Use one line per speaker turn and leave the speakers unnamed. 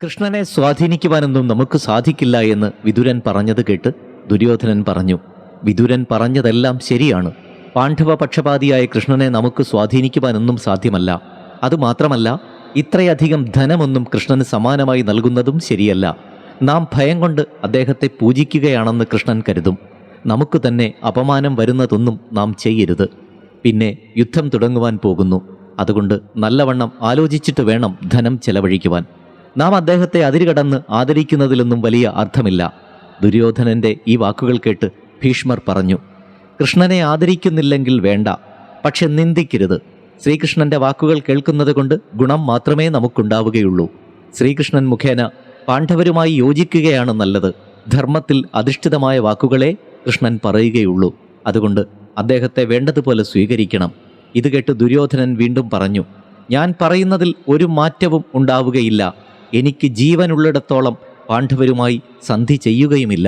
കൃഷ്ണനെ സ്വാധീനിക്കുവാനൊന്നും നമുക്ക് സാധിക്കില്ല എന്ന് വിതുരൻ പറഞ്ഞത് കേട്ട് ദുര്യോധനൻ പറഞ്ഞു, വിതുരൻ പറഞ്ഞതെല്ലാം ശരിയാണ്. പാണ്ഡവ പക്ഷപാതിയായ കൃഷ്ണനെ നമുക്ക് സ്വാധീനിക്കുവാനൊന്നും സാധ്യമല്ല. അതുമാത്രമല്ല, ഇത്രയധികം ധനമൊന്നും കൃഷ്ണന് സമാനമായി നൽകുന്നതും ശരിയല്ല. നാം ഭയം കൊണ്ട് അദ്ദേഹത്തെ പൂജിക്കുകയാണെന്ന് കൃഷ്ണൻ കരുതും. നമുക്ക് തന്നെ അപമാനം വരുന്നതൊന്നും നാം ചെയ്യരുത്. പിന്നെ യുദ്ധം തുടങ്ങുവാൻ പോകുന്നു. അതുകൊണ്ട് നല്ലവണ്ണം ആലോചിച്ചിട്ട് വേണം ധനം ചെലവഴിക്കുവാൻ. നാം അദ്ദേഹത്തെ അതിരുകടന്ന് ആദരിക്കുന്നതിലൊന്നും വലിയ അർത്ഥമില്ല. ദുര്യോധനൻ്റെ ഈ വാക്കുകൾ കേട്ട് ഭീഷ്മർ പറഞ്ഞു, കൃഷ്ണനെ ആദരിക്കുന്നില്ലെങ്കിൽ വേണ്ട, പക്ഷെ നിന്ദിക്കരുത്. ശ്രീകൃഷ്ണൻ്റെ വാക്കുകൾ കേൾക്കുന്നത് കൊണ്ട് ഗുണം മാത്രമേ നമുക്കുണ്ടാവുകയുള്ളൂ. ശ്രീകൃഷ്ണൻ മുഖേന പാണ്ഡവരുമായി യോജിക്കുകയാണ് നല്ലത്. ധർമ്മത്തിൽ അധിഷ്ഠിതമായ വാക്കുകളെ കൃഷ്ണൻ പറയുകയുള്ളൂ. അതുകൊണ്ട് അദ്ദേഹത്തെ വേണ്ടതുപോലെ സ്വീകരിക്കണം. ഇത് കേട്ട് ദുര്യോധനൻ വീണ്ടും പറഞ്ഞു, ഞാൻ പറയുന്നതിൽ ഒരു മാറ്റവും ഉണ്ടാവുകയില്ല. എനിക്ക് ജീവനുള്ളിടത്തോളം പാണ്ഡവരുമായി സന്ധി ചെയ്യുകയുമില്ല.